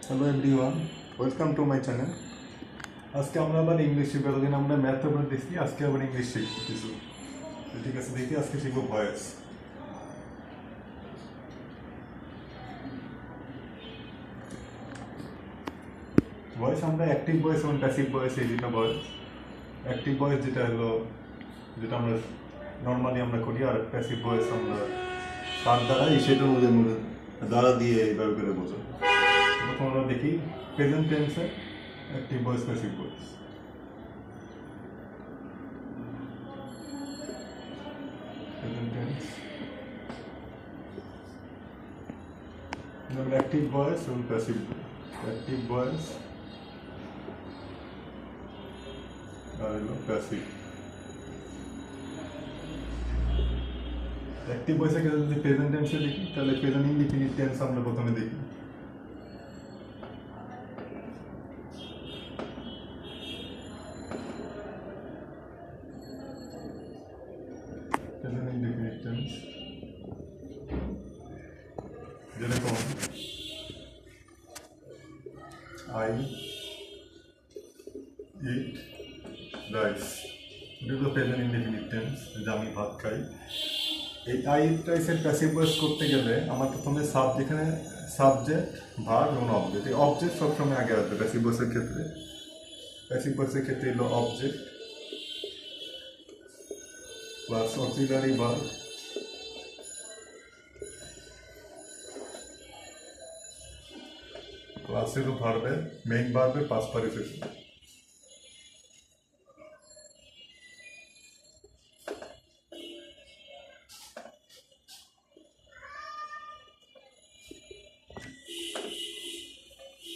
Hello everyone, welcome to my channel. আজকে আমরা আবার ইংলিশ শিখবো। এতদিন আমরা ম্যাথ পেপার দেখি, আজকে আবার ইংলিশ শিখবো কিছু। ঠিক আছে, দেখি আজকে শিখবো ভয়েস। ভয়েস আমরা অ্যাক্টিভ ভয়েস এবং প্যাসিভ ভয়েস, এই দুটো ভয়েস। অ্যাক্টিভ ভয়েস যেটা হলো, যেটা আমরা নর্মালি আমরা করি, আর প্যাসিভ ভয়েস আমরা তার দ্বারা সেটার মধ্যে দ্বারা দিয়ে এইভাবে করে বোঝো। প্রথম আমরা দেখি প্রেজেন্ট টেন্সে active voice, passive voice. Present tense. Active voice and passive. Active voice আর passive. Active voice এর যদি প্রেজেন্ট টেন্সে দেখি, তাহলে প্রেজেন্ট ইনডিফিনিট টেন্স আমরা প্রথমে দেখি। প্রেজেন্ট ইনডিফিনিট টেন্স যেরকম I eat rice, এগুলো প্রেজেন্ট ইনডিফিনিট টেন্স, যে আমি ভাত খাই। এই আই ইট রাইসের প্যাসিভ ভয়েস করতে গেলে আমার প্রথমে যেখানে সাবজেক্ট, ভার্ব এবং অবজেক্ট, এই অবজেক্ট সবসময় আগে আসবে প্যাসিভ ভয়েসের ক্ষেত্রে। প্যাসিভ ভয়েসের ক্ষেত্রে এলো object plus auxiliary verb plus এলো ভার্বের মেইন ভার্বের পাস্ট পার্টিসিপল।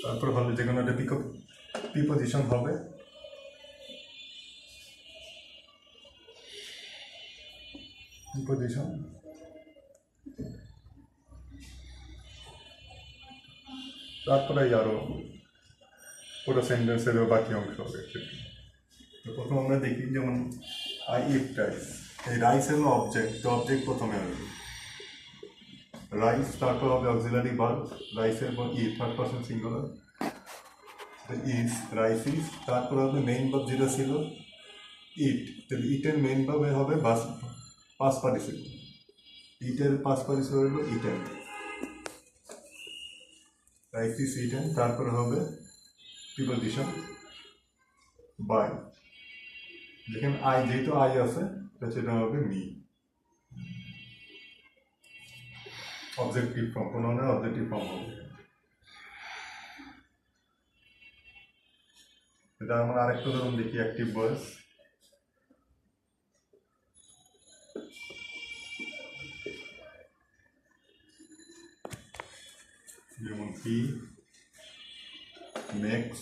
তারপর হবে যে কোনো একটা প্রিপোজিশন হবে, প্রিপোজিশন। তারপরে আরো পুরো সেন্টেন্সেরও বাকি অংশ হবে। তো প্রথম আমরা দেখি, যেমন আই ইট রাইস, এই রাইস হলো অবজেক্ট, তো অবজেক্ট প্রথমে আসবে রাইস, তারপর হবে অক্সিলারি ভার্ব, রাইসের পর ই, third person singular, is, rice is. তারপর হবে মেইন ভার্ব যেটা ছিল ইট, তাহলে ইটের মেইন ভার্ব হবে পাস্ট পার্টিসিপল, ইটের পাস্ট পার্টিসিপল হলো ইটেন, রাইস ইজ ইটেন। তারপরে হবে প্রিপোজিশন বাই, যেখানে যেহেতু আই আছে সেটা হবে মি, অবজেক্টিভ ফর্ম, প্রোনাউনের অবজেক্টিভ ফর্ম হবে। এটা আমরা আরেকটা উদাহরণ দেখি, অ্যাক্টিভ ভয়েস। যেমন হি মেক্স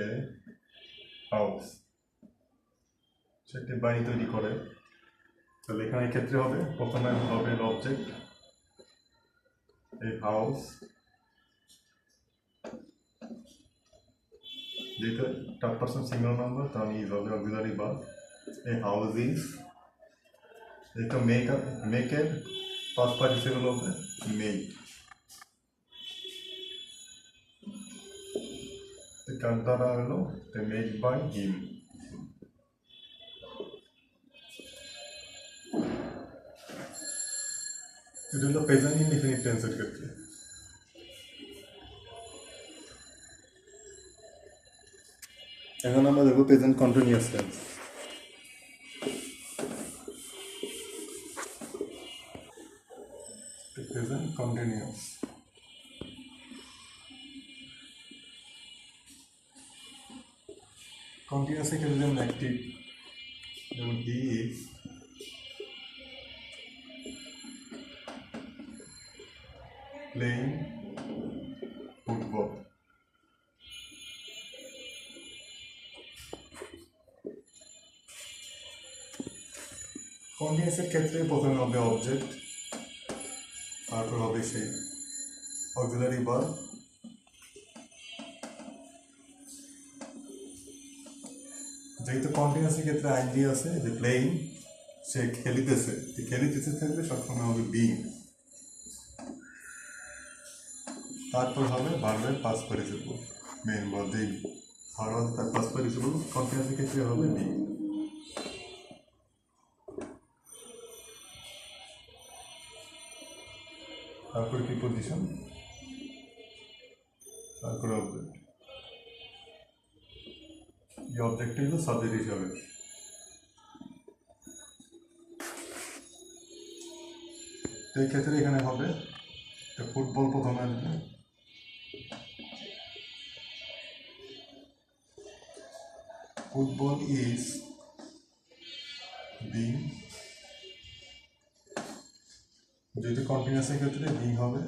এ হাউস, সেটি বাড়ি তৈরি করে। তাহলে এখানে ক্ষেত্রে হবে প্রথমে হবে অবজেক্ট এ হাউস, যেহেতু থার্ড পারসন সিঙ্গল নাম্বার, তাহলে ইজ হবে auxiliary verb. A house is, যেহেতু মেকের ফার্স্ট পার্টিসিপল হবে মেক, কার দ্বারা হলো মেক বাই হিম। এটা হলো প্রেজেন্ট ইনডিফিনিট টেন্সের ক্ষেত্রে। এখন আমরা দেখবো present continuous tense. Present continuous, কন্টিনিউয়াসের ক্ষেত্রে যেমন অ্যাক্টিভ, যেমন হি ইজ প্লেইং ফুটবল। কন্টিনিউয়াসের ক্ষেত্রে প্রথমে হবে অবজেক্ট, তারপর হবে সেই অক্সিলারি ভার্ব, যেহেতু কন্টিনিউয়াসের ক্ষেত্রে আইনজি আছে যে প্লেইং, সে খেলিতেছে, খেলিতেছে থাকবে সবসময় হবে বিং, তারপর হবে ভার্বের পাস্ট পার্টিসিপল মেইন বা দিন, ভার্ব তার পাস্ট পার্টিসিপল কন্টিনিউয়াসের ক্ষেত্রে হবে বি। তারপরে প্রিপোজিশন, তারপরে অবজেক্ট। এই অবজেক্টটা হলো সাবজেক্ট হিসাবে। এই ক্ষেত্রে এখানে হবে ফুটবল প্রথমে আসবে, ফুটবল ইজ বিং, যেহেতু কন্টিনিউয়াসের ক্ষেত্রে বিং হবে,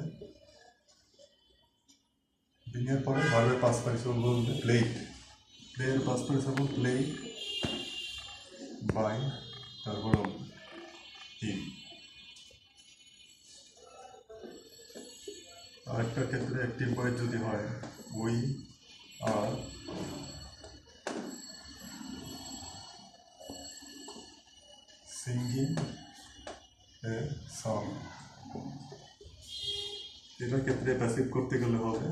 বিং এর পরে ভার্বের পাস্ট পার্টিসিপল বলবে প্লেড, প্লেয়ের পাস্ট পার্টিসিপল প্লেড বাই, তারপর টিম। আরেকটা ক্ষেত্রে অ্যাক্টিভ ভয়েস যদি হয় we are singing a song, এটার ক্ষেত্রে প্যাসিভ করতে গেলে হবে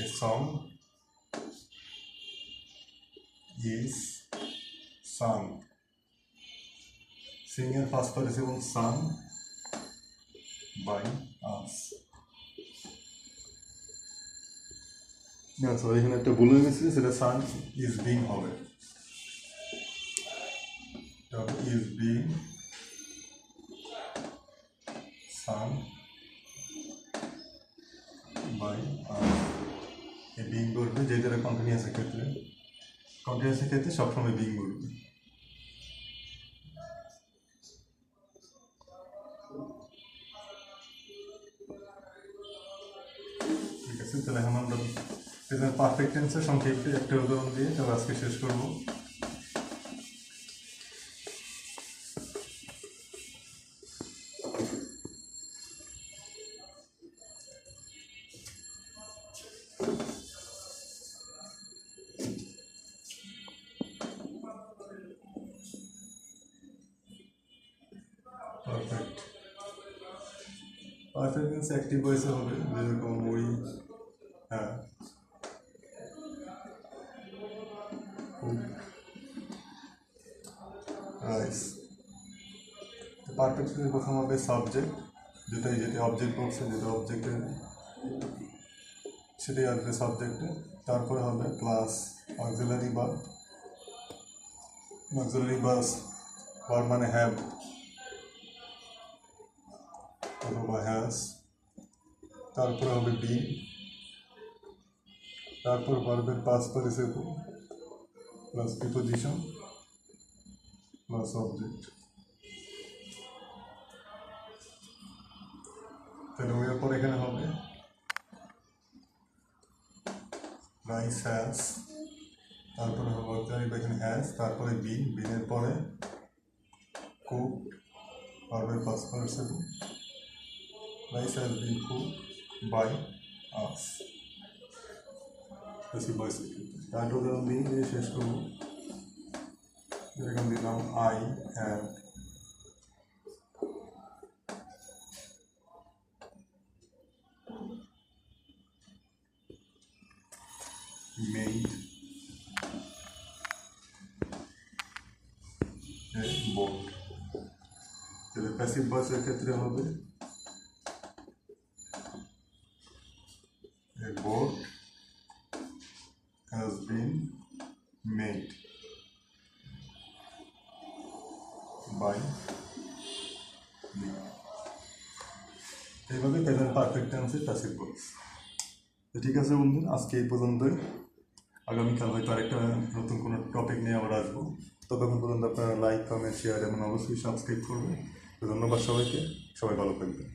a song is sung, sing এর first participle sung by us. না সরি, এখানে একটা ভুল হয়ে গেছে, সেটা সান ইজ বিং হবে, is being sung by us. এই বিং বলবে যে যারা কন্টিনিউয়াসের ক্ষেত্রে, কন্টিনিউয়াসের ক্ষেত্রে সবসময় বিং বলবে। ঠিক আছে, তাহলে এখন আমরা পারফেক্ট টেন্সের সংক্ষেপে একটা উদাহরণ দিয়ে তাহলে আজকে শেষ করব। পারফেক্ট, পারফেক্ট টেন্স অ্যাক্টিভ ভয়েসে হবে, যেরকম ওই, হ্যাঁ, রাইস। পারফেক্ট টেন্সে প্রথম হবে সাবজেক্ট, যেটা অবজেক্ট বলছে, যেটা অবজেক্টের সেটাই আসবে সাবজেক্টে। তারপরে হবে plus auxiliary verb, auxiliary verb মানে হ্যাভ অথবা হ্যাজ। তারপরে হবে বিং, তারপর ভার্বের past participle plus preposition plus object. তাহলে ওর পর এখানে হবে রাইস হ্যাজ, তারপরে হবে অক্সিলারি ভার্ব এখানে হ্যাজ, তারপরে বিং, বিংয়ের পরে কুক, ভার্বের past participle, rice has been cook by us. বেশি বয়স তার উদাহরণ দিয়ে শেষ করবো, যেরকম দিলাম I have made a boat। তাহলে প্যাসিভ ভয়েসের ক্ষেত্রে হবে a boat has been made by me। এইভাবে প্রেজেন্ট পারফেক্ট টেন্সের প্যাসিভ ভয়েস। তো ঠিক আছে বন্ধু, আজকে এই পর্যন্তই। আগামীকাল হয়তো আরেকটা নতুন কোনো টপিক নিয়ে আবার আসবো। ততক্ষণ পর্যন্ত আপনারা লাইক, কমেন্ট, শেয়ার এবং অবশ্যই সাবস্ক্রাইব করবেন। ধন্যবাদ সবাইকে, সবাই ভালো থাকবেন।